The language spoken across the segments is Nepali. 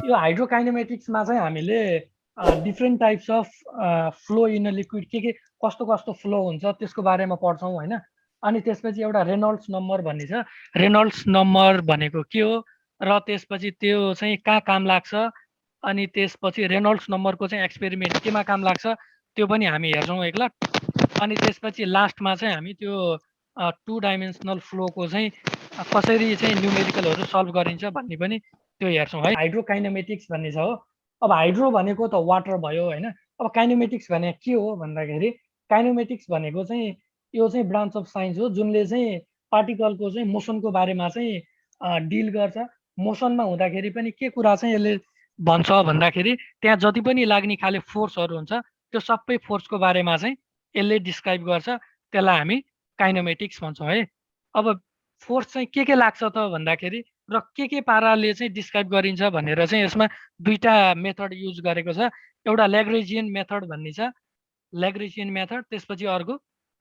यो हाइड्रोकाइनेमेटिक्समा चाहिँ हामीले different types of flow in a liquid के कस्तो कस्तो फ्लो हुन्छ त्यसको बारेमा पढ्छौँ होइन। अनि त्यसपछि एउटा रेनॉल्ड्स नम्बर भन्ने छ। रेनॉल्ड्स नम्बर भनेको के हो र त्यसपछि त्यो चाहिँ कहाँ काम लाग्छ, अनि त्यसपछि रेनॉल्ड्स नम्बरको चाहिँ एक्सपेरिमेन्ट केमा काम लाग्छ त्यो पनि हामी हेर्छौँ एकलट। अनि त्यसपछि लास्टमा चाहिँ हामी त्यो 2 डाइमेन्सनल फ्लोको चाहिँ कसरी चाहिँ न्युमेरिकलहरू सल्भ गरिन्छ भन्ने पनि त्यो हेर्छौँ है। हाइड्रोकाइनेमेटिक्स भन्ने छ हो। अब हाइड्रो भनेको त वाटर भयो होइन। अब काइनेमेटिक्स भने के हो भन्दाखेरि काइनेमेटिक्स भनेको चाहिँ यो चाहिँ ब्रान्च अफ साइन्स हो जुनले चाहिँ पार्टिकलको चाहिँ मोसनको बारेमा चाहिँ डिल गर्छ। मोसनमा हुँदाखेरि पनि के कुरा चाहिँ यसले भन्छ भन्दाखेरि त्यहाँ जति पनि लाग्ने खाले फोर्सहरू हुन्छ त्यो सबै फोर्सको बारेमा चाहिँ यसले डिस्क्राइब गर्छ। त्यसलाई हामी काइनेमेटिक्स भन्छौँ है। अब फोर्स चाहिँ के लाग्छ त भन्दाखेरि र के पाराले चाहिँ डिस्क्राइब गरिन्छ भनेर चाहिँ यसमा दुईटा मेथड युज गरेको छ। एउटा ल्याग्रेजियन मेथड भन्ने छ, ल्याग्रेजियन मेथड, त्यसपछि अर्को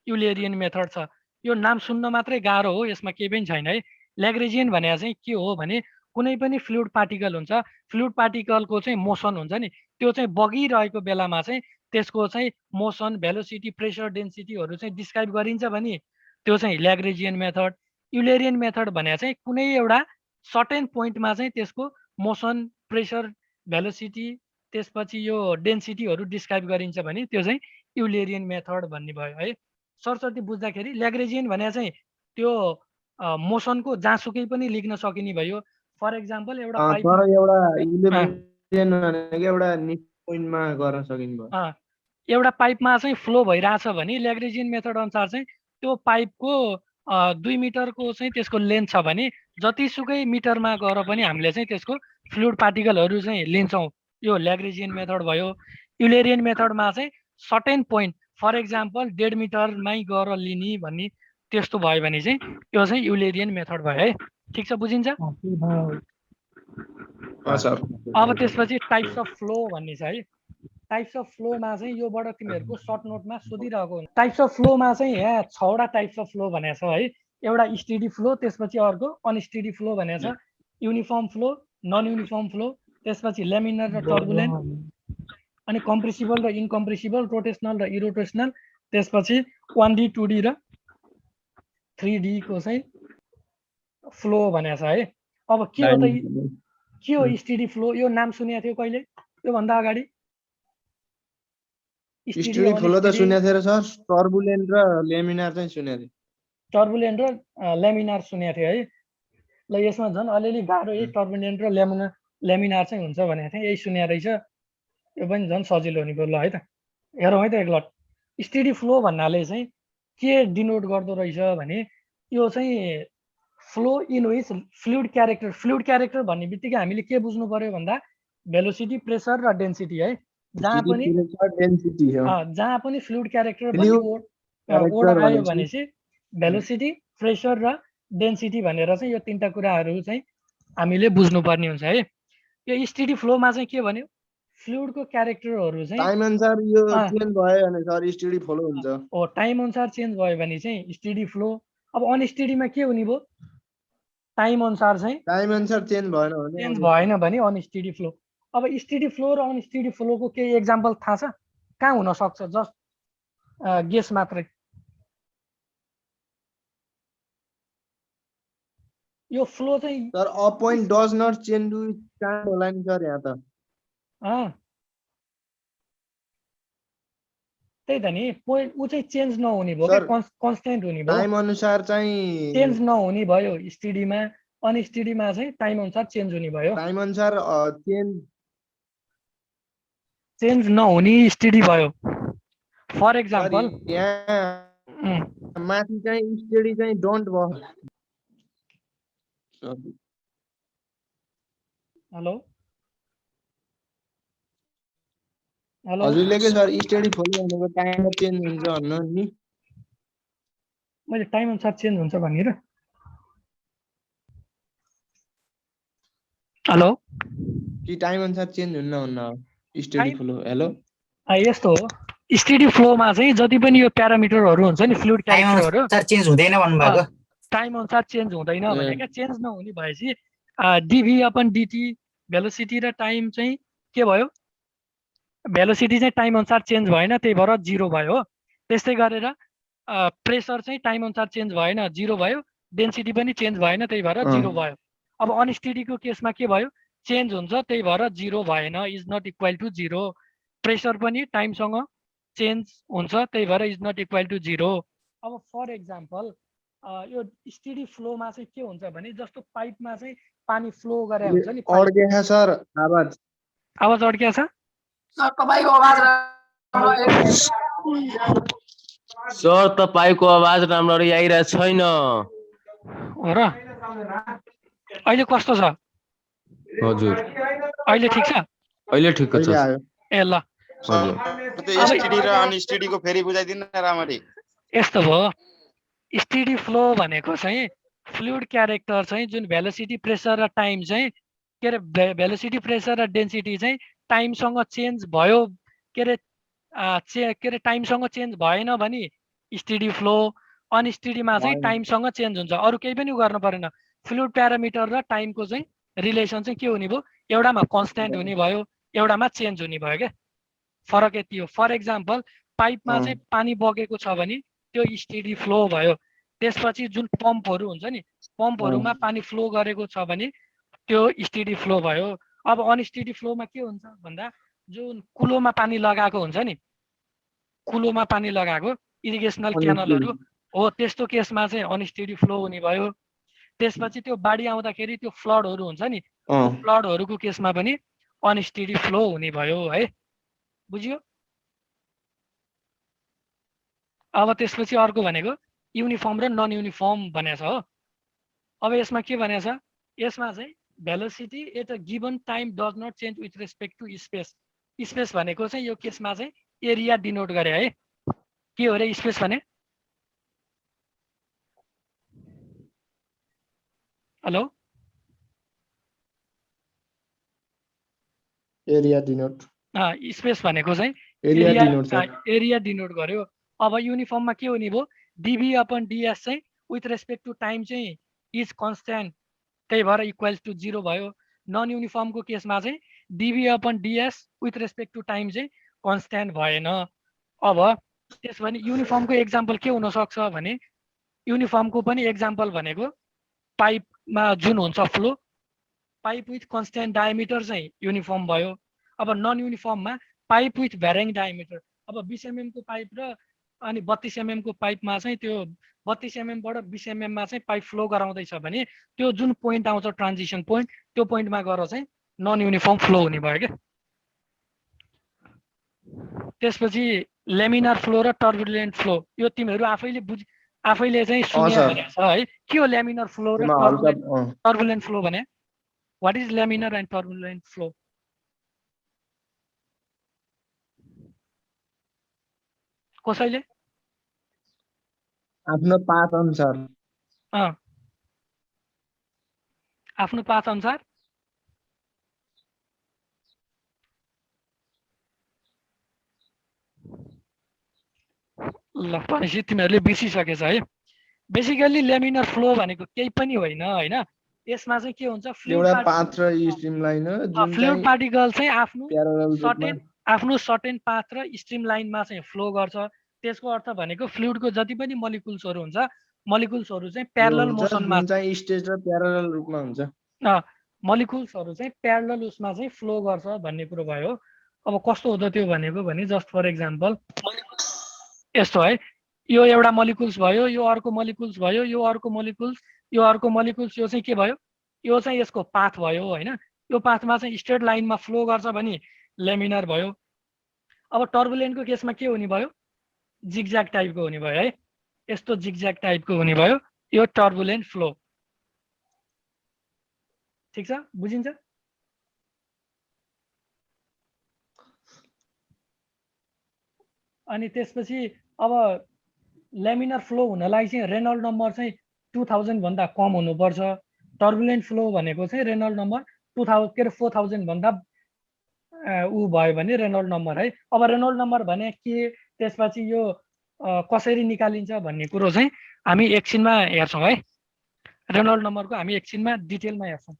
युलेरियन मेथड छ। यो नाम सुन्न मात्रै गाह्रो हो, यसमा केही पनि छैन है। ल्याग्रेजियन भने चाहिँ के हो भने कुनै पनि फ्लुइड पार्टिकल हुन्छ, फ्लुइड पार्टिकलको चाहिँ मोसन हुन्छ नि, त्यो चाहिँ बगिरहेको बेलामा चाहिँ त्यसको चाहिँ मोसन, भेलोसिटी, प्रेसर, डेन्सिटीहरू चाहिँ डिस्क्राइब गरिन्छ भने त्यो चाहिँ ल्याग्रेजियन मेथड। युलेरियन मेथड भने चाहिँ कुनै एउटा सर्टेन पोइन्टमा चाहिँ त्यसको मोसन, प्रेसर, भेलोसिटी, त्यसपछि यो डेन्सिटीहरू डिस्क्राइब गरिन्छ भने त्यो चाहिँ युलेरियन मेथड भन्ने भयो है। सरसर्ती बुझ्दाखेरि ल्याग्रेजियन भने चाहिँ त्यो मोसनको जहाँसुकै पनि लेख्न सकिने भयो। फर एक्जाम्पल एउटा पाइप एउटा पाइपमा चाहिँ फ्लो भइरहेछ भने ल्याग्रेजियन मेथड अनुसार चाहिँ त्यो पाइपको 2 मिटरको चाहिँ त्यसको लेन्थ छ भने जतिसुकै मिटरमा गएर पनि हामीले चाहिँ त्यसको फ्लुइड पार्टिकलहरू चाहिँ लिन्छौँ। यो ल्याग्रेजियन मेथड भयो। युलेरियन मेथडमा चाहिँ सर्टेन पोइन्ट, फर एक्जाम्पल 1.5 मिटरमै गएर लिने भन्ने त्यस्तो भयो भने चाहिँ यो चाहिँ युलेरियन मेथड भयो है। ठिक छ, बुझिन्छ? अब त्यसपछि टाइप्स अफ फ्लो भन्ने छ है। टाइप्स अफ फ्लोमा चाहिँ योबाट तिमीहरूको सर्ट नोटमा सोधिरहेको हुन्छ। टाइप्स अफ फ्लोमा चाहिँ यहाँ 6वटा टाइप्स अफ फ्लो भनेको छ है। एउटा स्टेडी फ्लो, त्यसपछि अर्को अनस्टेडी फ्लो भनेको छ, uniform flow, non uniform flow, त्यसपछि लेमिनर र टर्बुलेन्ट, अनि कम्प्रेसिबल र इनकम्प्रेसिबल, रोटेसनल र इरोटेसनल, त्यसपछि 1D 2D र 3D को चाहिँ फ्लो भनेको छ है। अब के हो त, के हो स्टेडी फ्लो? यो नाम सुनेको थियो कहिले योभन्दा अगाडि? स्टेडी फ्लो त सुनेको थिएँ सर, टर्बुलेन्ट र लेमिनार चाहिँ सुनेको थिएँ। टर्बुलेन्ट र लेमिनार सुनेको थियो है। ल यसमा झन् अलिअलि गाह्रो है, टर्बुलेन्ट र लेमिनार चाहिँ हुन्छ भनेको थिएँ, यही सुने रहेछ। यो पनि झन् सजिलो हुने भयो। ल है त हेरौँ है त एकलट। स्टेडी फ्लो भन्नाले चाहिँ के डिनोट गर्दो रहेछ भने यो चाहिँ flow in which fluid character, fluid character भन्ने बित्तिकै हामीले के बुझ्नु पर्यो भन्दा भेलोसिटी, प्रेसर र डेन्सिटी है। जहाँ पनि फ्लुइड क्यारेक्टर भन्ने वर्ड आयो भनेपछि भेलोसिटी, प्रेसर र डेन्सिटी भनेर चाहिँ यो तीनटा कुराहरू चाहिँ हामीले बुझ्नुपर्ने हुन्छ है। यो स्टेडी फ्लोमा चाहिँ के भन्यो, फ्लुइडको क्यारेक्टरहरू चाहिँ टाइम अनुसार यो चेन्ज भयो भने सर स्टेडी फ्लो हुन्छ। हो, टाइम अनुसार चेन्ज भयो भने चाहिँ स्टेडी फ्लो। अब अनस्टेडीमा के हुने भयो, टाइम अनुसार चेन्ज भएन भने अनस्टेडी फ्लो। अब स्टेडी फ्लो र अनस्टेडी फ्लोको केही एक्जाम्पल थाहा छ? कहाँ हुन सक्छ? जस्ट गेस मात्रै। यो फ्लो चाहिँ sir a point does not change with time होला नि सर यहाँ त। त्यही त नि, पोइन्ट उ चाहिँ चेन्ज नहुने भयो के, कन्स्टेन्ट हुने भयो। टाइम अनुसार चाहिँ चेन्ज नहुने भयो स्टेडीमा, अनस्टेडीमा चाहिँ टाइम अनुसार चेन्ज हुने भयो। टाइम अनुसार चेन्ज नहुने स्टेडी भयो। फर एक्जाम्पल यहाँ माथि चाहिँ स्टेडी चाहिँ डोन्ट भयो। हेलो हेलो हजुरले के सर स्टेडी फ्लो भनेको टाइममा चेन्ज हुन्छ भन्नु नि? मैले टाइम अनुसार चेन्ज हुन्छ भनेर। हेलो, कि टाइम अनुसार चेन्ज हुन्न हुन्न स्टेडी फ्लो? हेलो, यस्तो हो, स्टेडी फ्लोमा चाहिँ जति पनि यो प्यारामिटरहरू हुन्छ नि, फ्लुइड क्यारेक्टरहरू चेन्ज हुँदैन भन्नुभएको। टाइम अनुसार चेन्ज हुँदैन भने क्या, चेन्ज नहुने भएपछि डिभी अपन डिटी भेलोसिटी र टाइम चाहिँ के भयो, भेलोसिटी चाहिँ टाइम अनुसार चेन्ज भएन, त्यही भएर 0 भयो हो। त्यस्तै गरेर प्रेसर चाहिँ टाइम अनुसार चेन्ज भएन, 0 भयो। डेन्सिटी पनि चेन्ज भएन, त्यही भएर 0 भयो। अब अनस्टेडीको केसमा के भयो, चेन्ज हुन्छ, त्यही भएर 0 भएन, is not equal to 0। Pressure पनि टाइमसँग चेन्ज हुन्छ, त्यही भएर इज नट इक्वल टु 0। अब फर एक्जाम्पल यो स्टेडी फ्लोमा चाहिँ के हुन्छ भने, जस्तो पाइपमा चाहिँ पानी फ्लो गरे हुन्छ नि, अड्केछ सर आवाज अड्किया छ सर तपाईको आवाज राम्ररी आइरहेको छैन। हो र? अहिले कस्तो छ? हजुर अहिले ठिक छ? अहिले ठिक छ। ए ल, त्यो स्टेडी र अनस्टेडी को फेरि बुझाइदिनु न राम्ररी। यस्तो भयो, स्टेडी फ्लो भनेको चाहिँ फ्लुइड क्यारेक्टर चाहिँ जुन भेलोसिटी, प्रेसर र टाइम चाहिँ के अरे भेलोसिटी, प्रेसर र डेन्सिटी चाहिँ टाइमसँग चेन्ज भयो, के अरे टाइमसँग चेन्ज भएन भने स्टेडी फ्लो, अनस्टेडीमा चाहिँ टाइमसँग चेन्ज हुन्छ, अरू केही पनि गर्नु परेन। फ्लुइड प्यारामिटर र टाइमको चाहिँ रिलेसन चाहिँ के हुने भयो, एउटामा कन्स्ट्यान्ट हुने भयो, एउटामा चेन्ज हुने भयो क्या, फरक यति हो। फर एक्जाम्पल पाइपमा चाहिँ पानी बगेको छ भने त्यो स्टेडी फ्लो भयो। त्यसपछि जुन पम्पहरू हुन्छ नि, पम्पहरूमा पानी फ्लो गरेको छ भने त्यो स्टेडी फ्लो भयो। अब अनस्टेडी फ्लोमा के हुन्छ भन्दा, जुन कुलोमा पानी लगाएको हुन्छ नि, कुलोमा पानी लगाएको इरिगेसनल क्यानलहरू हो, त्यस्तो केसमा चाहिँ अनस्टेडी फ्लो हुने भयो। त्यसपछि त्यो बाढी आउँदाखेरि त्यो फ्लडहरू हुन्छ नि, फ्लडहरूको केसमा पनि अनस्टेडी फ्लो हुने भयो है, बुझ्यो? अब त्यसपछि अर्को भनेको युनिफर्म र नन युनिफर्म भनेको छ हो। अब यसमा के भनेको छ, यसमा चाहिँ velocity at a given time does not change with respect to space. Space भनेको चाहिँ यो केसमा चाहिँ एरिया डिनोट गरे है। के हो रे स्पेस भने? हेलो, एरिया डिनोट, स्पेस भनेको चाहिँ एरिया डिनोट गर्यो। अब युनिफर्ममा के हुने भयो, डिभी अपन डिएस चाहिँ विथ रेस्पेक्ट टु टाइम चाहिँ इज कन्स्ट्यान्ट, त्यही भएर इक्वल्स टु 0 भयो। नन युनिफर्मको केसमा चाहिँ dv upon ds with respect to time चाहिँ कन्स्ट्यान्ट भएन। अब त्यस भने युनिफर्मको एक्जाम्पल के हुनसक्छ भने, युनिफर्मको पनि एक्जाम्पल भनेको पाइपमा जुन हुन्छ flow, pipe with constant diameter चाहिँ युनिफर्म भयो। अब नन युनिफर्ममा पाइप विथ भ्यारिङ डायमिटर, अब 20 mm को पाइप र अनि 32 mm को पाइपमा चाहिँ त्यो 32 mm बाट 20 mm मा चाहिँ पाइप फ्लो गराउँदैछ भने त्यो जुन पोइन्ट आउँछ ट्रान्जिसन पोइन्ट, त्यो पोइन्टमा गएर चाहिँ नन युनिफर्म फ्लो हुने भयो क्या। त्यसपछि लेमिनार फ्लो र टर्बुलेन्ट फ्लो, यो तिमीहरू आफैले चाहिँ सुन्या भनेको छ है। के हो लेमिनार फ्लो र टर्बुलेन्ट फ्लो भने? What is laminar and turbulent flow? कसैले आफ्नो पाथ अनुसार, आफ्नो पाथ अनुसार ल भनेपछि तिमीहरूले बिर्सिसकेछ है। बेसिकली लेमिनार फ्लो भनेको केही पनि होइन हैन, यसमा चाहिँ के हुन्छ, एउटा पाथ र स्ट्रिमलाइन हो जुन फ्लुइड पार्टिकल चाहिँ प्यारलल आफ्नो सर्टेन पाथ र स्ट्रिमलाइनमा चाहिँ फ्लो गर्छ। त्यसको अर्थ भनेको फ्लुइडको जति पनि मोलिकुल्सहरू हुन्छ, मोलिकुल्सहरू चाहिँ प्यारलल मोसनमा चाहिँ स्टेज र प्यारलल रूपमा हुन्छ, मोलिकुल्सहरू चाहिँ प्यारलल उसमा चाहिँ फ्लो गर्छ भन्ने कुरो भयो। अब कस्तो हुँदा त्यो भनेको भने, जस्ट फर एक्जाम्पल यस्तो है, यो एउटा मोलिकुल्स भयो, यो अर्को मोलिकुल्स भयो, यो अर्को मोलिकुल्स, यो अर्को मोलिकुल्स, यो चाहिँ के भयो, यो चाहिँ यसको पाथ भयो हैन। यो पाथमा चाहिँ स्ट्रेट लाइनमा फ्लो गर्छ भने लेमिनार भयो। अब टर्बुलेन्टको केसमा के हुने भयो, जिगज्याग टाइपको हुने भयो है, यस्तो जिगज्याग टाइपको हुने भयो, यो टर्बुलेन्ट फ्लो। ठीक छ, बुझिन्छ? अनि त्यसपछि अब लेमिनार फ्लो हुनलाई चाहिँ रेनल्ड नम्बर चाहिँ 2000 भन्दा कम हुनुपर्छ। टर्बुलेन्ट फ्लो भनेको चाहिँ रेनल्ड नम्बर 4000 भन्दा ऊ भयो भने रेनल्ड नम्बर है। अब रेनल्ड नम्बर भने के, त्यसपछि यो कसरी निकालिन्छ भन्ने कुरो चाहिँ हामी एकछिनमा हेर्छौँ है। रेनल्ड नम्बरको हामी एकछिनमा डिटेलमा हेर्छौँ।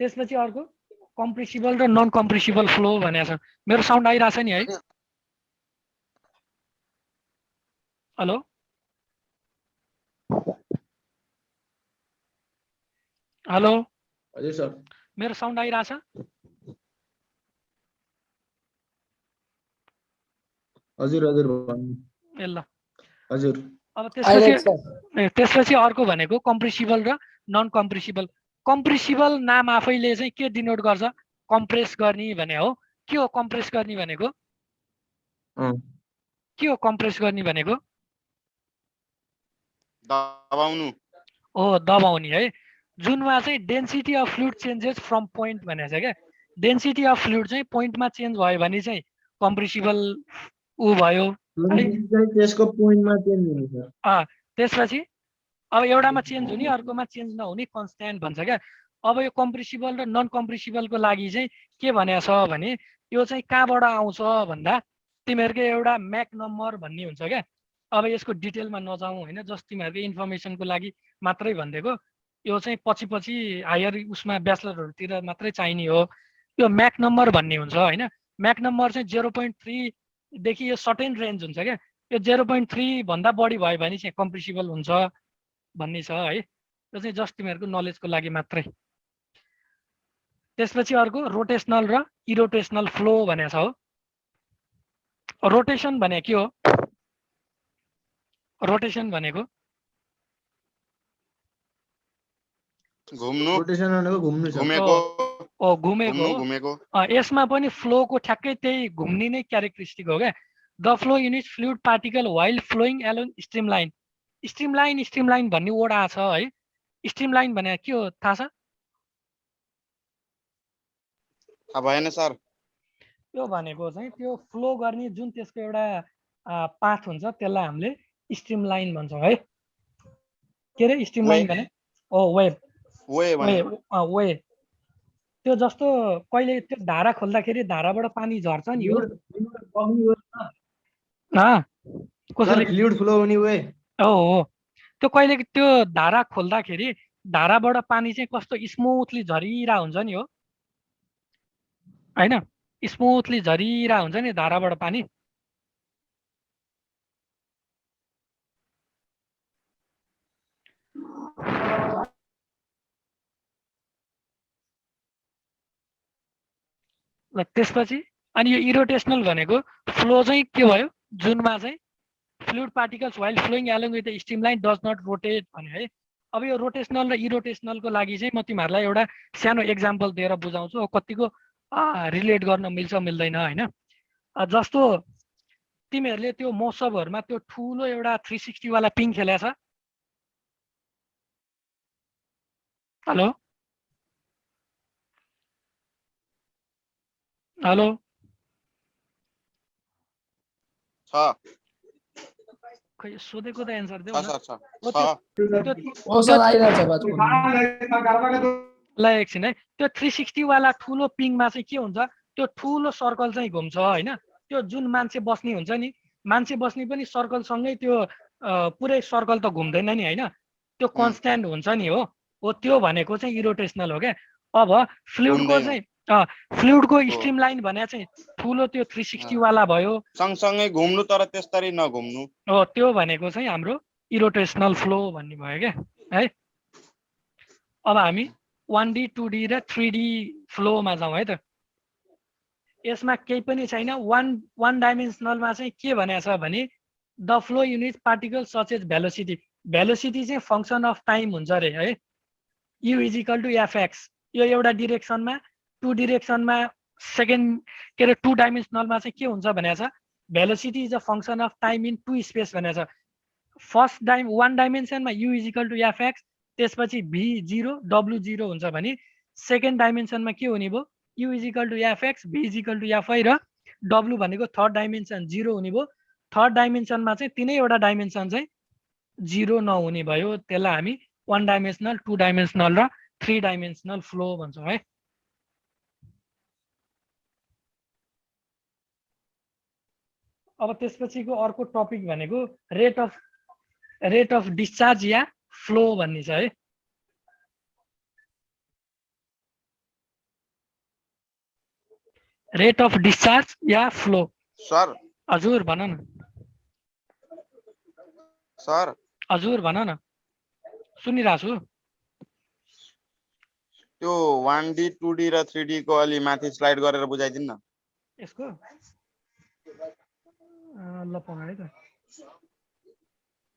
त्यसपछि अर्को कम्प्रेसिबल र नन कम्प्रेसिबल फ्लो भनेको छ। मेरो साउन्ड आइरहेछ नि है? हेलो हेलो हजुर सर। मेरो साउन्ड आइरहेछ? हजुर हजुर भन्नु। ए ल हजुर। अब त्यसपछि अर्को भनेको कम्प्रेसिबल र नन कम्प्रेसिबल। कम्प्रेसिबल नाम आफैले चाहिँ के डिनोट गर्छ? कम्प्रेस गर्ने भने हो। के हो कम्प्रेस गर्ने भनेको? के हो कम्प्रेस गर्ने भनेको? दबाउनु हो, दबाउने है। जुनमा चाहिँ density of fluid changes from point भनेको छ क्या। डेन्सिटी अफ फ्लुइड चाहिँ पोइन्टमा चेन्ज भयो भने चाहिँ कम्प्रेसिबल ऊ भयो है। त्यसको पोइन्टमा चेन्ज हुन्छ। त्यसपछि अब एउटामा चेन्ज हुने अर्कोमा चेन्ज नहुने कन्स्ट्यान्ट भन्छ क्या। अब यो कम्प्रेसिबल र नन कम्प्रेसिबलको लागि चाहिँ के भनेको छ भने यो चाहिँ कहाँबाट आउँछ भन्दा तिमीहरूको एउटा म्याक नम्बर भन्ने हुन्छ क्या। अब यसको डिटेलमा नजाउँ होइन, जस्ट तिमीहरूको इन्फर्मेसनको लागि मात्रै भनिदिएको। यो चाहिँ पछि हायर उसमा ब्याचलरहरूतिर मात्रै चाहिने हो। यो म्याक नम्बर भन्ने हुन्छ होइन। म्याक नम्बर चाहिँ 0.3 देखि यो सर्टेन रेन्ज हुन्छ क्या। यो 0.3 भन्दा बढी भयो भने चाहिँ कम्प्रेसिबल हुन्छ भन्ने छ है। यो चाहिँ जस्ट तिमीहरूको नलेजको लागि मात्रै। त्यसपछि अर्को रोटेसनल र इरोटेसनल फ्लो भनेको छ हो। रोटेसन भने के हो? रोटेसन भनेको घुम्नु, रोटेसन भनेको घुम्नु छ। घुमेको घुमेको। यसमा पनि फ्लोको ठ्याक्कै त्यही घुम्ने नै क्यारेक्टरिस्टिक हो क्या। The flow unit fluid particle while flowing along streamline. Streamline भन्ने वर्ड आएको छ है। स्ट्रिमलाइन भने के हो थाहा छ? थाहा भएन सर। यो भनेको चाहिँ त्यो फ्लो गर्ने जुन त्यसको एउटा पाथ हुन्छ त्यसलाई हामीले स्ट्रिमलाइन भन्छौँ है। के अरे स्ट्रिमलाइन भने? वेब। त्यो जस्तो कहिले त्यो धारा खोल्दाखेरि धाराबाट पानी झर्छ नि हो। कसरी फ्लुइड फ्लो हुने वे हो। त्यो कहिले त्यो धारा खोल्दाखेरि धाराबाट पानी चाहिँ कस्तो स्मुथली झरिरा हुन्छ नि हो होइन? स्मुथली झरिरा हुन्छ नि धाराबाट पानी। ल त्यसपछि अनि यो इरोटेसनल भनेको फ्लो चाहिँ के भयो? जुनमा चाहिँ fluid particles while flowing along with the streamline does not rotate भने है। अब यो रोटेसनल र इरोटेसनलको लागि चाहिँ म तिमीहरूलाई एउटा सानो एक्जाम्पल दिएर बुझाउँछु कतिको रिलेट गर्न मिल्छ मिल्दैन होइन। जस्तो तिमीहरूले त्यो महोत्सवहरूमा त्यो ठुलो एउटा 360 वाला पिङ खेलेको छ? हेलो हेलो खै सोधेको त एन्सर देऊ न। ल एकछिन है। त्यो 360 वाला ठुलो पिङमा चाहिँ के हुन्छ? त्यो ठुलो सर्कल चाहिँ घुम्छ होइन। त्यो जुन मान्छे बस्ने हुन्छ नि, मान्छे बस्ने पनि सर्कलसँगै त्यो पुरै सर्कल त घुम्दैन नि होइन। त्यो कन्स्ट्यान्ट हुन्छ नि हो। त्यो भनेको चाहिँ इरोटेसनल हो क्या। अब फ्लुइडको चाहिँ फ्लुइडको स्ट्रिमलाइन भने चाहिँ ठुलो त्यो 360 वाला भयो, सँगसँगै घुम्नु तर त्यसरी नघुम्नु हो। त्यो भनेको चाहिँ हाम्रो इरोटेसनल फ्लो भन्ने भयो क्या है। अब हामी 1D 2D र 3D फ्लोमा जाउँ है त। यसमा केही पनि छैन। वान डाइमेन्सनलमा चाहिँ के भनेको छ भने the flow unit particle such as velocity. Velocity चाहिँ फङ्सन अफ टाइम हुन्छ अरे है। U is equal to fx. यो एउटा डिरेक्सनमा, 2 डिरेक्सनमा सेकेन्ड के अरे 2 डाइमेन्सनलमा चाहिँ के हुन्छ भनेको छ? Velocity is a function of time in 2 space भनेको छ। फर्स्ट 1 डाइमेन्सनमा u is equal to fx, त्यसपछि v0 w0 हुन्छ भने सेकेन्ड डाइमेन्सनमा के हुने भयो? U is equal to fx, v is equal to fi र w भनेको थर्ड डाइमेन्सन 0 हुने भयो। थर्ड डाइमेन्सनमा चाहिँ तिनैवटा डाइमेन्सन चाहिँ 0 नहुने भयो। त्यसलाई हामी 1 डाइमेन्सनल, 2 डाइमेन्सनल र 3 डाइमेन्सनल फ्लो भन्छौँ है। अब त्यसपछिको अर्को टपिक भनेको rate of discharge yeah flow भन्ने छ है। Rate of discharge yeah flow? Sir हजुर भन न, सर हजुर भन न, सुनिरहेको छु। त्यो 1D 2D र 3D को अलि माथि स्लाइड गरेर बुझाइदिनु न। यसको ल पगाए त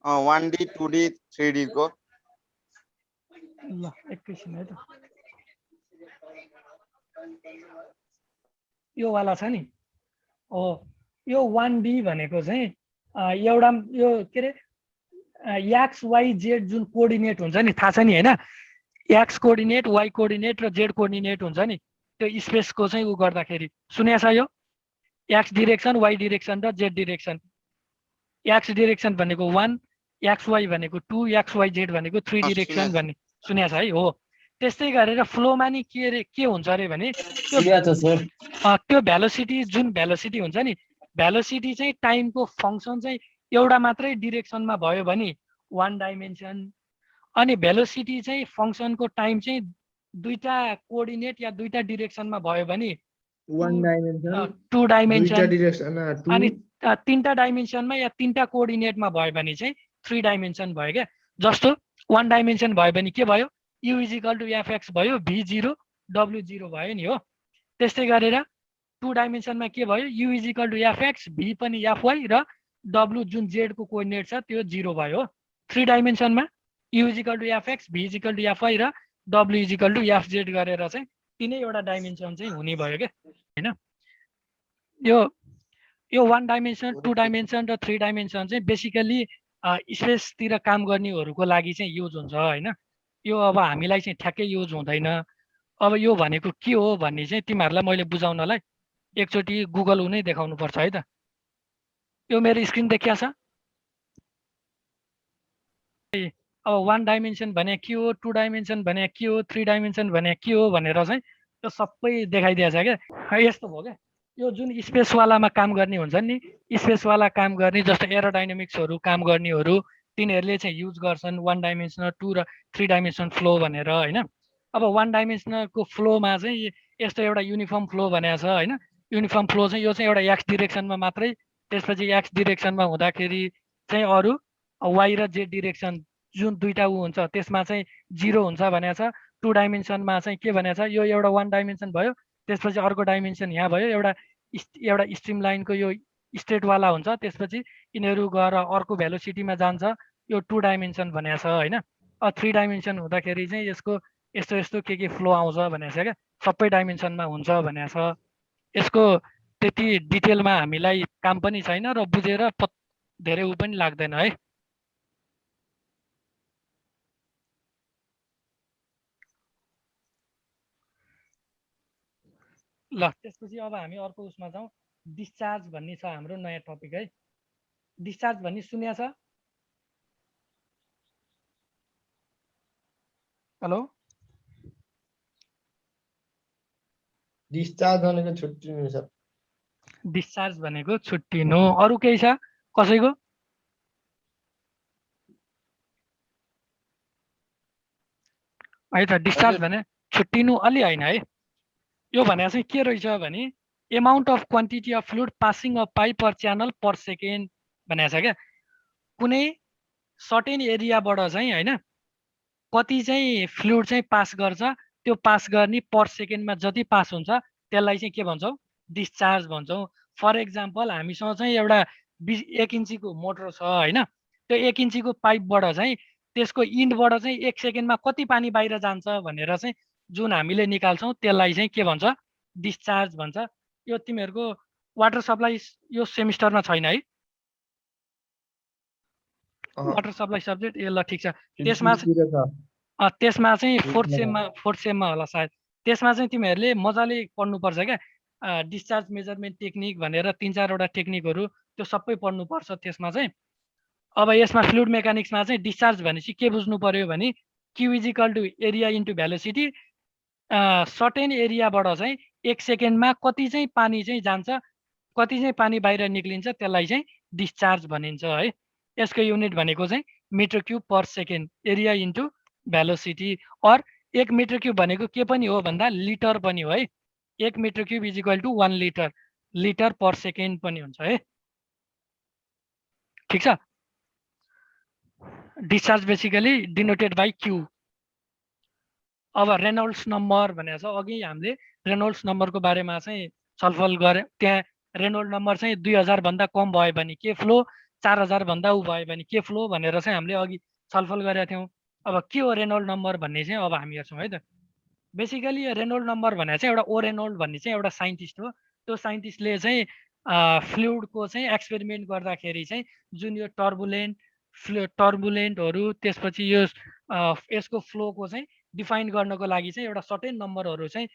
1D 2D 3D को ल एकैछिन है त। यो वाला छ नि, हो यो 1D भनेको चाहिँ एउटा यो के अरे एक्स वाइ जेड जुन कोअर्डिनेट हुन्छ नि, थाहा छ नि होइन? एक्स कोअर्डिनेट, वाइ कोअर्डिनेट र जेड कोअर्डिनेट हुन्छ नि, त्यो स्पेसको चाहिँ उ गर्दाखेरि सुनेको छ यो? एक्स डिरेक्सन, वाइ डिरेक्सन र जेड डिरेक्सन। एक्स डिरेक्सन भनेको 1, एक्स वाइ भनेको 2, एक्स वाइ जेड भनेको 3 डिरेक्सन भन्ने सुनेको छ है? हो। त्यस्तै गरेर फ्लोमा नि के हुन्छ अरे भने त्यो भेलोसिटी, जुन भेलोसिटी हुन्छ नि, भेलोसिटी चाहिँ टाइमको फङ्सन चाहिँ एउटा मात्रै डिरेक्सनमा भयो भने 1 डाइमेन्सन, अनि भेलोसिटी चाहिँ फङ्सनको टाइम चाहिँ दुईटा कोअर्डिनेट या दुईटा डिरेक्सनमा भयो भने 1 डाइमेन्सन 2 डाइमेन्सन, दुईटा डिरेक्सन अनि तीनटा डाइमेन्सनमा या तीनटा कोअर्डिनेटमा भयो भने चाहिँ 3 डाइमेन्सन भयो क्या। जस्तो 1 डाइमेन्सन भयो भने के भयो? u = fx भयो, v0 w0 भयो नि हो। त्यस्तै गरेर 2 डाइमेन्सनमा के भयो? u = fx, v पनि fy र w जुन z को कोअर्डिनेट छ त्यो 0 भयो हो। 3 डाइमेन्सनमा u = fx, v = fy र w = fz गरेर चाहिँ तिनै एउटा डाइमेन्सन चाहिँ हुने भयो क्या हैन? यो 1 डाइमेन्सन, 2 डाइमेन्सन र 3 डाइमेन्सन चाहिँ बेसिकली स्पेसतिर काम गर्नेहरूको लागि चाहिँ युज हुन्छ हैन? यो अब हामीलाई चाहिँ ठ्याक्कै युज हुँदैन। अब यो भनेको के हो भन्ने चाहिँ तिमीहरूलाई मैले बुझाउनलाई एकचोटि गुगल उनै देखाउनु पर्छ है त। यो मेरो स्क्रिन देखिया छ? अब 1 डाइमेन्सन भने के हो, 2 डाइमेन्सन भने के हो, 3 डाइमेन्सन भने के हो भनेर चाहिँ त्यो सबै देखाइदिएछ क्या। यस्तो भयो क्या। यो जुन स्पेसवालामा काम गर्ने हुन्छ नि, स्पेसवाला काम गर्ने जस्तो एरोडाइनामिक्सहरू काम गर्नेहरू, तिनीहरूले चाहिँ युज गर्छन् 1 डाइमेन्सनल, 2 र 3 डाइमेन्सन फ्लो भनेर हैन? अब 1 डाइमेन्सनलको फ्लोमा चाहिँ यस्तो एउटा युनिफर्म फ्लो भनेको छ हैन? युनिफर्म फ्लो चाहिँ यो चाहिँ एउटा एक्स डिरेक्सनमा मात्रै, त्यसपछि एक्स डिरेक्सनमा हुँदाखेरि चाहिँ अरू वाइ र जेड डिरेक्सन जुन दुईटा ऊ हुन्छ त्यसमा चाहिँ 0 हुन्छ भनेको छ। 2 डाइमेन्सनमा चाहिँ के भनेको छ? यो एउटा 1 डाइमेन्सन भयो, त्यसपछि अर्को डाइमेन्सन यहाँ भयो, एउटा स्ट्रिम लाइनको यो स्ट्रेटवाला हुन्छ, त्यसपछि यिनीहरू गएर अर्को भेलोसिटीमा जान्छ, यो 2 डाइमेन्सन भनेको छ हैन? 3 डाइमेन्सन हुँदाखेरि चाहिँ यसको यस्तो यस्तो के फ्लो आउँछ भनेको छ क्या, सबै डाइमेन्सनमा हुन्छ भनेको छ। यसको त्यति डिटेलमा हामीलाई काम पनि छैन र बुझेर धेरै ऊ पनि लाग्दैन है। ल त्यसपछि अब हामी अर्को उसमा जाउँ। डिस्चार्ज भन्ने छ हाम्रो नयाँ टपिक है। डिस्चार्ज भन्ने सुन्या छ? हेलो, डिस्चार्ज भनेको छुट्टिनु सर। डिस्चार्ज भनेको छुट्टिनु। अरू केही छ कसैको? है त, डिस्चार्ज भने छुट्टिनु अलि होइन है। यो भनेको चाहिँ के रहेछ भने amount of quantity of fluid passing a pipe or channel per second भनेको छ क्या। कुनै सर्टेन एरियाबाट चाहिँ होइन कति चाहिँ फ्लुइड चाहिँ पास गर्छ, त्यो पास गर्ने पर सेकेन्डमा जति पास हुन्छ त्यसलाई चाहिँ के भन्छौँ? डिस्चार्ज भन्छौँ। फर एक्जाम्पल हामीसँग चाहिँ एउटा 1 इन्चीको मोटर छ होइन? त्यो 1 इन्चीको पाइपबाट चाहिँ त्यसको इन्डबाट चाहिँ 1 सेकेन्डमा कति पानी बाहिर जान्छ भनेर चाहिँ जुन हामीले निकाल्छौँ त्यसलाई चाहिँ के भन्छ? डिस्चार्ज भन्छ। यो तिमीहरूको वाटर सप्लाई यो सेमिस्टरमा छैन है? वाटर सप्लाई सब्जेक्ट ए ल ठिक छ। त्यसमा चाहिँ फोर्थ सेममा होला सायद। त्यसमा चाहिँ तिमीहरूले मजाले पढ्नुपर्छ क्या। डिस्चार्ज मेजरमेन्ट टेक्निक भनेर 3-4 वटा टेक्निकहरू त्यो सबै पढ्नुपर्छ त्यसमा चाहिँ। अब यसमा फ्लुइड मेकानिक्समा चाहिँ डिस्चार्ज भनेपछि के बुझ्नु पर्यो भने Q = area into velocity. Certain एरियाबाट चाहिँ 1 सेकेन्डमा कति चाहिँ पानी चाहिँ जान्छ, कति चाहिँ पानी बाहिर निक्लिन्छ त्यसलाई चाहिँ डिस्चार्ज भनिन्छ है। यसको युनिट भनेको चाहिँ metre cube per second, area into velocity. और 1 मिटर क्युब भनेको के पनि हो भन्दा लिटर पनि हो है। 1 metre cube is equal to 1 litre, litre per second पनि हुन्छ है। ठिक छ। Discharge basically denoted by q. अब रेनोल्ड्स नम्बर भनेको छ, अघि हामीले रेनोल्ड्स नम्बरको बारेमा चाहिँ छलफल गरे। त्यहाँ रेनोल्ड नम्बर चाहिँ 2000 भन्दा कम भयो भने के फ्लो, 4000 भन्दा ऊ भयो भने के फ्लो भनेर चाहिँ हामीले अघि छलफल गरेका थियौँ। अब के हो रेनोल्ड नम्बर भन्ने चाहिँ अब हामी हेर्छौँ है त। बेसिकली रेनोल्ड नम्बर भनेको चाहिँ एउटा ओ रेनोल्ड भन्ने चाहिँ एउटा साइन्टिस्ट हो। त्यो साइन्टिस्टले चाहिँ फ्लुइडको चाहिँ एक्सपेरिमेन्ट गर्दाखेरि चाहिँ जुन यो टर्बुलेन्टहरू त्यसपछि यो यसको फ्लोको चाहिँ डिफाइन गर्नको लागि चाहिँ एउटा सर्टेन नम्बरहरू चाहिँ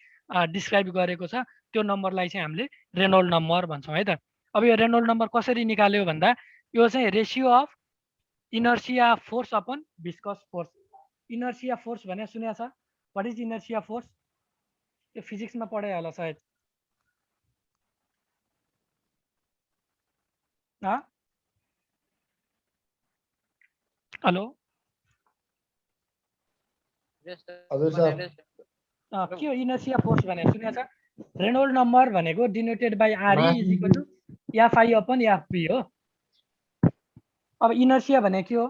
डिस्क्राइब गरेको छ। त्यो नम्बरलाई चाहिँ हामीले रेनोल्ड नम्बर भन्छौँ है त। अब यो रेनोल्ड नम्बर कसरी निकाल्यो भन्दा यो चाहिँ ratio of inertia force upon viscous force. Inertia force भने सुनेको छ? What is inertia force? यो फिजिक्समा पढाइ होला सायद। हेलो हजुर सर। के हो इनर्सिया फोर्स भनेर सुनेको छ? रेनोल्ड नम्बर भनेको denoted by re is equal to FI upon FB हो। अब इनर्सिया भने के हो?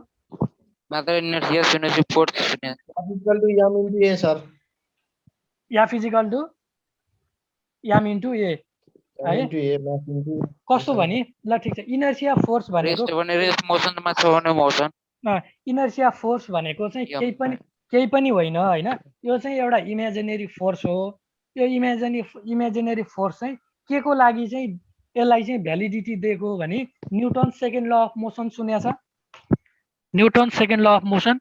मात्र इनर्सिया सुनेपछि फोर्स सुने equal to m into a sir. F is equal to m into a है। इन्टु ए मास इन्टु कस्तो भने ल ठिक छ। इनर्सिया फोर्स भनेको रेस्ट भने रेस्ट मोसनमा छ भने मोसन। इनर्सिया फोर्स भनेको चाहिँ केही पनि होइन हैन। यो चाहिँ एउटा इमेजिनेरी फोर्स हो। यो इमेजिनेरी फोर्स चाहिँ के को लागि चाहिँ यसलाई चाहिँ भ्यालिडिटी दिएको भने newton second law of motion सुनेको छ? Newton second law of motion.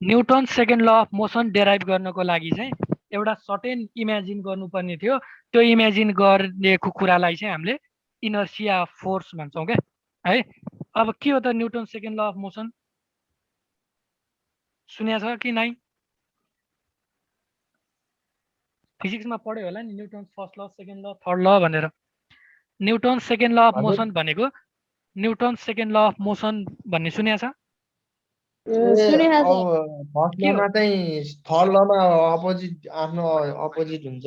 Newton second law of motion derive गर्नको लागि चाहिँ एउटा सर्टेन इमेजिन गर्नुपर्ने थियो। त्यो इमेजिन गरेको कुरालाई चाहिँ हामीले इनर्सिया फोर्स भन्छौँ क्या है। अब के हो त Newton second law of motion? सुनेको छ कि नै? फिजिक्समा पढ्यो होला नि Newton first law second law third law भनेर। Newton second law of motion भनेको Newton second law of motion भन्ने सुनेको छ? फर्स्ट लमा चाहिँ थर्ड लमा अपोजिट आफ्नो अपोजिट हुन्छ।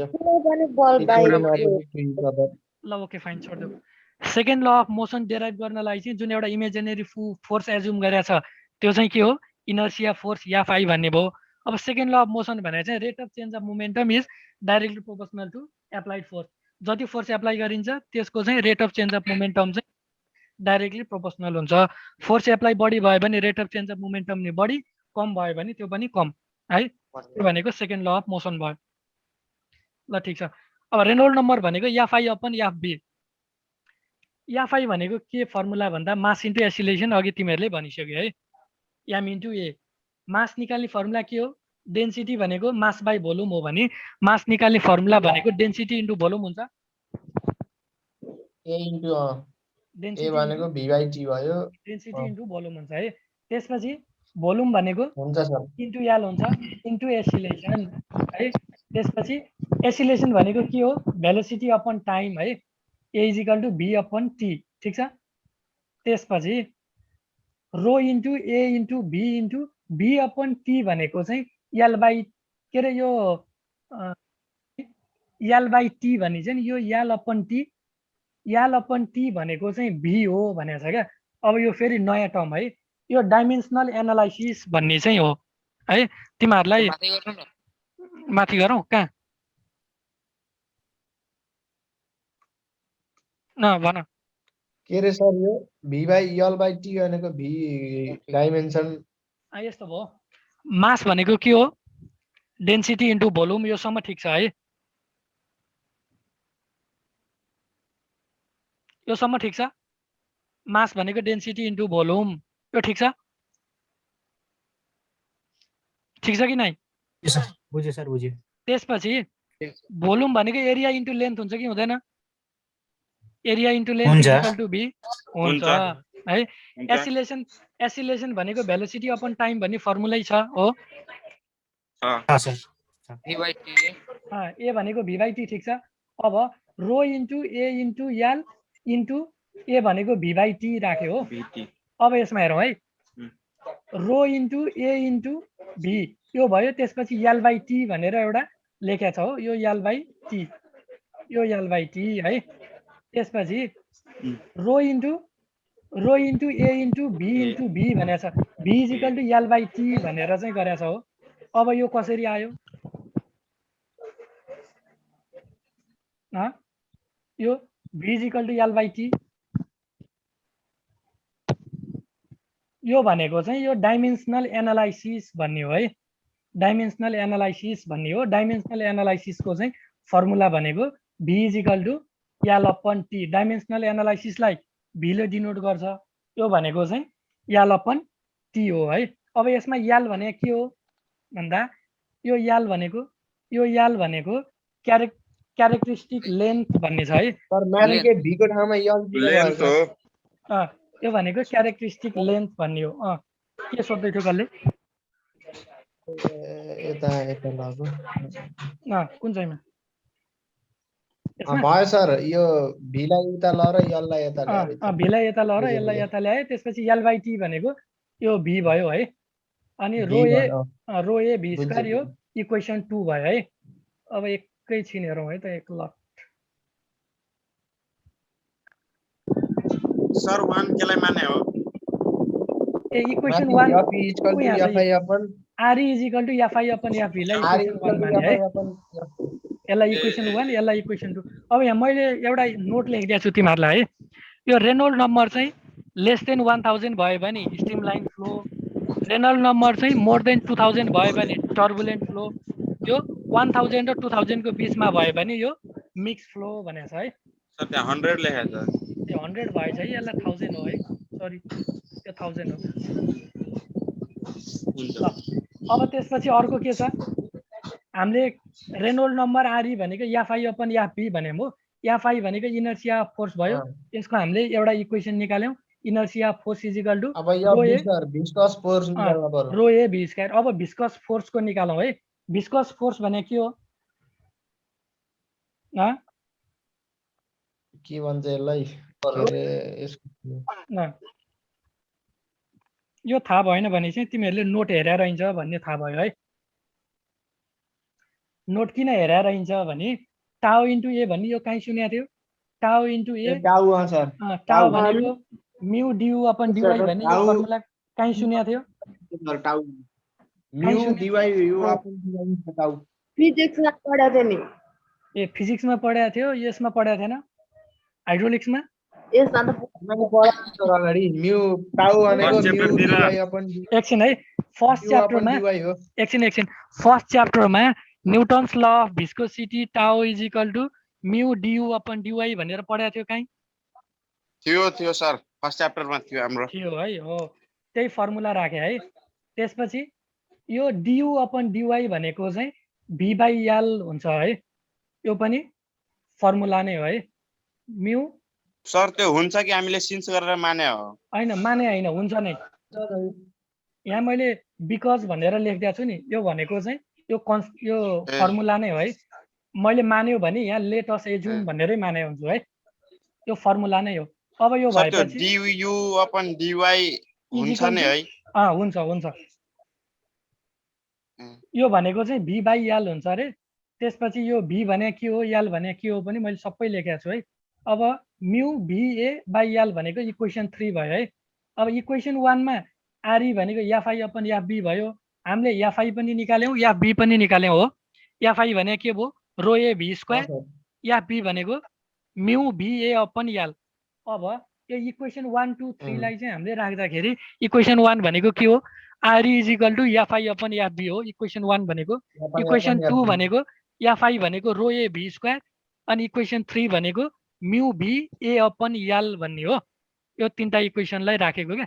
ल ओके फाइन छोड्देऊ। Second law of motion derive गर्नलाई चाहिँ जुन एउटा इमेजिनेरी फोर्स एज्युम गरेको छ त्यो चाहिँ के हो? इनर्सिया फोर्स एफआई भन्ने भयो। अब सेकेन्ड ल अफ मोसन भनेर चाहिँ rate of change of momentum is directly proportional to applied force. जति फोर्स एप्लाई गरिन्छ त्यसको चाहिँ rate of change of momentum चाहिँ डाइरेक्टली प्रोपोर्सनल हुन्छ। फोर्स एप्लाई बढी भयो भने rate of change of momentum नि बढी, कम भयो भने त्यो पनि कम है। त्यो भनेको सेकेन्ड ल अफ मोसन भयो। ल ठिक छ। अब रेनोल्ड नम्बर भनेको एफआई अपन एफबी। एफआई भनेको के फर्मुला भन्दा मास इन्टु एसिलेसन, अघि तिमीहरूले भनिसक्यो है। एम इन्टु ए। मास निकाल्ने फर्मुला के हो? डेन्सिटी भनेको मास बाई भोल्युम हो भने मास निकाल्ने फर्मुला भनेको डेन्सिटी इन्टु भोल्युम हुन्छ। ए इन्टु ए भनेको v बाइ t भयो। डेन्सिटी इन्टु भोल्युम हुन्छ है। त्यसपछि भोल्युम भनेको हुन्छ सर इन्टु एल हुन्छ इन्टु एसिलेसन है। त्यसपछि एसिलेसन भनेको के हो? भेलोसिटी अपन टाइम है। A is equal to v upon t. ठिक छ। त्यसपछि rho into a into v upon t भनेको चाहिँ एल बाई के अरे यो एल बाई टी भन्ने चाहिँ यो एल अपन टी भनेको चाहिँ भी हो भनेको छ क्या। अब यो फेरि नयाँ टर्म है। यो डाइमेन्सनल एनालाइसिस भन्ने चाहिँ हो है। तिमीहरूलाई माथि गरौँ कहाँ? न भन। के अरे सर यो v by l by t भनेको v डाइमेन्सन यस्तो भयो। मास भनेको के हो? Density into volume. यो सम्म ठिक छ है। यो सम्म ठिक छ। मास भनेको डेन्सिटी इन्टु भोल्युम। यो ठिक छ? ठिक छ कि नै? बुझ्यो सर बुझ्यो। त्यसपछि भोल्युम भनेको एरिया इन्टु लेन्थ हुन्छ कि हुँदैन? Area into length equal to v हुन्छ है। एसिलेसन भनेको भेलोसिटी अपन टाइम भन्ने फर्मुलै छ हो। ए भनेको भी बाई टी। ठिक छ। अब रो into a into L into ए भनेको भी बाई टी राख्यो हो। अब यसमा हेरौँ है। रो इन्टु ए इन्टु भी यो भयो। त्यसपछि एल बाई टी भनेर एउटा लेखेको छ हो। यो एल बाई टी यो एल बाई टी है। त्यसपछि rho into a into v भनेको छ। V is equal to L by t भनेर चाहिँ गरेको छ हो। अब यो कसरी आयो? यो v is equal to L by t, यो भनेको चाहिँ यो डाइमेन्सनल एनालाइसिस भन्ने हो है। डाइमेन्सनल एनालाइसिस भन्ने हो। डाइमेन्सनल एनालाइसिसको चाहिँ फर्मुला भनेको v is equal to L upon t. Dimensional एनालाइसिसलाई भीले डिनोट गर्छ। यो भनेको चाहिँ एल अपन टी हो है। अब यसमा एल भनेको के हो भन्दा यो एल भनेको क्यारेक्टरिस्टिक लेन्थ भन्ने छ है। सर माथिको भी को ठाउँमा यल दिनु भयो लेन्थ हो। सर। यो भनेको क्यारेक्टरिस्टिक लेन्थ भन्ने हो। के सोध्दै थियो कसले? यता लाग्यो। कुन चाहिँमा? भयो सर, यो भीलाई उता ल र यललाई यता ल्याएर भीलाई यता ल र यसलाई यता ल्याए। त्यसपछि एल बाई टी भनेको यो भी भयो है। अनि रो ए भी स्क्वायर यो इक्वेसन 2 भयो है। अब एकैछिन हेरौँ है त एक लट। सर 1 केलाई माने हो? A equation 1 R is equal to F I upon F V लाई इक्वेसन 1 माने है। यसलाई इक्वेसन 1, यसलाई इक्वेसन 2। अब यहाँ मैले एउटा नोट लेखिदिएको छु तिमीहरूलाई है। यो रेनोल्ड नम्बर चाहिँ लेस देन 1000 भयो भने स्ट्रिमलाइन फ्लो, रेनोल्ड नम्बर चाहिँ मोर देन 2000 भयो भने टर्बुलेन्ट फ्लो, यो 1000 र 2000 को बिचमा भयो भने यो मिक्स फ्लो भनेको छ है। सर त्यहाँ 100 लेखेको छ। त्यो 100 भएछ है, यसलाई 1000 हो है। सरी त्यो 1000 हो। ल अब त्यसपछि अर्को के छ? हामीले रेनोल्ड नम्बर आरई भनेको एफआई अपन एफबी भन्यौँ हो। एफआई भनेको इनर्सिया फोर्स भयो। यसको हामीले एउटा इक्वेसन निकाल्यौँ। Inertia force is equal to अब यो सर भिस्कस फोर्स निकाल्नु पर्यो। रो ए भी स्क्वायर। अब भिस्कस फोर्सको निकालौँ है। भिस्कस फोर्स भने के हो? के भन्छ यसलाई? यो थाहा भएन भने चाहिँ तिमीहरूले नोट हेरेर रहन्छ भन्ने थाहा भयो है। नोट किन हेरेर रहन्छ भने टाउ इन्टु ए भन्ने यो कहीँ सुनेको थियो? टाउ इन्टु ए टाउ भनेको म्यु डियु अपन डिवाई भन्ने यो फर्मुला कहीँ सुनेको थियो? फिजिक्समा पढाएको थियो नि। ए फिजिक्समा पढाएको थियो, यसमा पढाएको थिएन? हाइड्रोलिक्समा? यसमा त एकछिन है। फर्स्ट च्याप्टरमा Newton's law of viscosity tau is equal to mu du upon dy भनेर पढाएको थियो कहीँ? थियो सर, फर्स्ट च्याप्टरमा थियो हाम्रो। थियो है। हो त्यही फर्मुला राखे है। त्यसपछि यो डियु अपन डिवाई भनेको चाहिँ भी बाई एल हुन्छ है। यो पनि फर्मुला नै हो है। म्यु सर त्यो हुन्छ कि हामीले सिन्स गरेर माने हो? हैन माने हैन, हुन्छ नै। यहाँ मैले बिकज भनेर लेखिदिएको छु नि। यो भनेको चाहिँ यो फर्मुला नै हो है। मैले मान्यो भने यहाँ लेट अस एज्युम भनेरै माने हुन्छु है। यो फर्मुला नै हो। अब यो भएपछि डियु अपन डिवाई हुन्छ नि है? हुन्छ। यो भनेको चाहिँ भी बाई एल हुन्छ अरे। त्यसपछि यो भी भने के हो, एल भने के हो पनि मैले सबै लेखेको छु है। अब म्यु भी ए बाई एल भनेको इक्वेसन 3 भयो है। अब इक्वेसन 1 मा आरई भनेको एफआई अपन एफबी भयो। हामीले एफआई पनि निकाल्यौँ, एफबी पनि निकाल्यौँ हो। एफआई भने के भयो? रो ए भी स्क्वायर। एफबी भनेको म्यु भी ए अपन एल। अब यो इक्वेसन 1 2 3 लाई चाहिँ हामीले राख्दाखेरि इक्वेसन 1 भनेको के हो? RE is equal to FI upon FB हो इक्वेसन 1 भनेको। इक्वेसन 2 भनेको एफआई भनेको रो ए भी स्क्वायर। अनि इक्वेसन 3 भनेको म्यु भी ए अपन एल भन्ने हो। यो तीनटा इक्वेसनलाई राखेको क्या।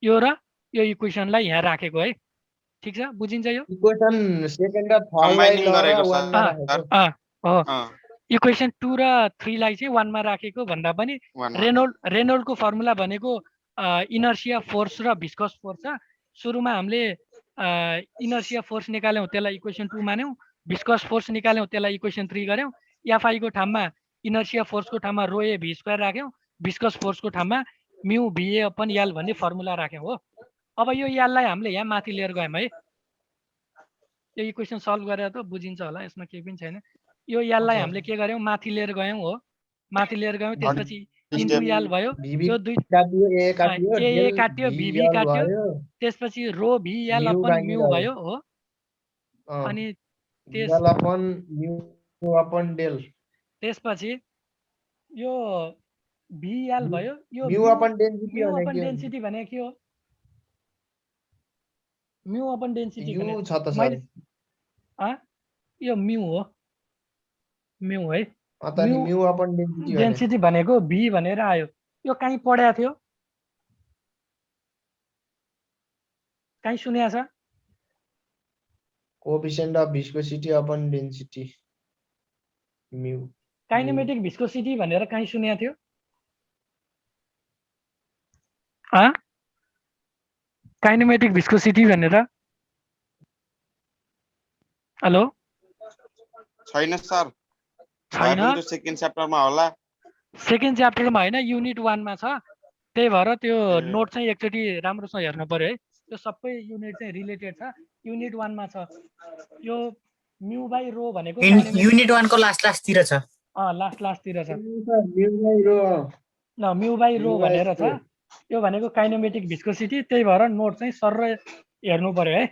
यो र यो इक्वेसनलाई यहाँ राखेको है। ठिक छ, बुझिन्छ यो? इक्वेसन सेकेन्ड र थर्ड हो। इक्वेसन 2 र 3 लाई चाहिँ 1 मा राखेको भन्दा पनि रेनोल्डको फर्मुला भनेको इनर्सिया फोर्स र भिस्कस फोर्स छ। सुरुमा हामीले इनर्सिया फोर्स निकाल्यौँ, त्यसलाई इक्वेसन 2 मान्यौँ। भिस्कस फोर्स निकाल्यौँ, त्यसलाई इक्वेसन 3 गर्यौँ। एफआई को ठाउँमा इनर्सिया फोर्सको ठाउँमा रो ए भी स्क्वायर राख्यौँ। भिस्कस फोर्सको ठाउँमा म्यु भी ए अपन एल भन्ने फर्मुला राख्यौँ हो। अब यो एललाई हामीले यहाँ माथि लिएर गयौँ है। यो इक्वेसन सल्भ गरेर त बुझिन्छ होला, यसमा केही पनि छैन। यो याललाई अच्छा। हामीले के गर्यौं माथि लिएर गयौं हो माथि लिएर गयौं त्यसपछि Step. इन्टु याल भयो भिभी यो दुई काटियो ए काटियो ए डेल काट्यो भिभी भिएल काट्यो भयो त्यसपछि रो भी याल म्यू अपन बाहिर म्यू आयो। भयो हो अनि त्यस vl upon mu upon del त्यसपछि यो भी याल भयो यो म्यू अपन डेन्सिटी म्यू भने अपन के हो? डेन्सिटी भने के हो म्यू अपन डेन्सिटी भने यु छ त सर मैले यो म्यू हो म्यू है अत नि म्यू अपन डेन्सिटी भने डेन्सिटी भनेको भी भनेर आयो यो कहीँ पढ्या थियो कहीँ सुन्या छ coefficient of viscosity upon density mu kinematic viscosity भनेर कहीँ सुन्या थियो काइनेमेटिक भिस्कोसिटी भनेर हेलो छैन सर छैन सेकेन्ड च्याप्टरमा होला सेकेन्ड च्याप्टरमा होइन युनिट 1 मा छ त्यही भएर त्यो ए। नोट चाहिँ एकचोटि राम्रोसँग हेर्नु पर्यो है त्यो सबै युनिट चाहिँ रिलेटेड छ युनिट 1 मा छ यो म्यू बाइ रो भनेको युनिट 1 को लास्टतिर छ लास्टतिर छ म्यू बाइ रो ल mu by rho mu by भनेर छ रो। यो भनेको काइनेमेटिक भिस्कोसिटी त्यही भएर नोट चाहिँ सर्र हेर्नु पर्यो है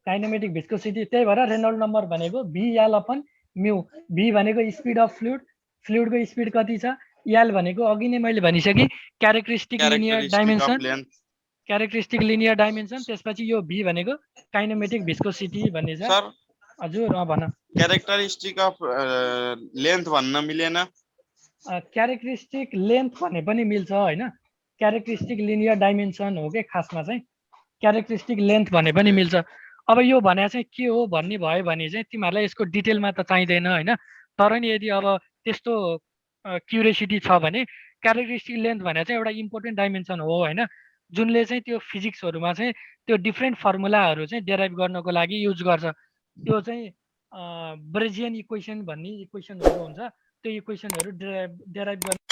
काइनेमेटिक भिस्कोसिटी त्यही भएर रेनोल्ड नम्बर भनेको भी याल अपन म्यू भी भनेको स्पिड अफ फ्लुइडको स्पिड कति छ याल भनेको अघि नै मैले भनिसकेँ characteristic linear dimension characteristic linear dimension त्यसपछि यो भी भनेको काइनेमेटिक भिस्कोसिटी भन्ने छ सर हजुर भन क्यारेक्टरिस्टिक अफ लेन्थ भन्न मिलेन क्यारेक्टरिस्टिक लेन्थ भने पनि मिल्छ होइन क्यारेक्टरिस्टिक लिनियर डाइमेन्सन हो कि खासमा चाहिँ क्यारेक्टरिस्टिक लेन्थ भने पनि मिल्छ अब यो भने चाहिँ के हो भन्ने भयो भने चाहिँ तिमीहरूलाई यसको डिटेलमा त चाहिँदैन होइन तर नि यदि अब त्यस्तो क्युरियोसिटी छ भने क्यारेक्टरिस्टिक लेन्थ भने चाहिँ एउटा इम्पोर्टेन्ट डाइमेन्सन हो होइन जुनले चाहिँ त्यो फिजिक्सहरूमा चाहिँ त्यो डिफ्रेन्ट फर्मुलाहरू चाहिँ डेराइभ गर्नको लागि युज गर्छ त्यो चाहिँ ब्रेजियन इक्वेसन भन्ने इक्वेसनहरू हुन्छ त्यो इक्वेसनहरू डेराइभ गर्ने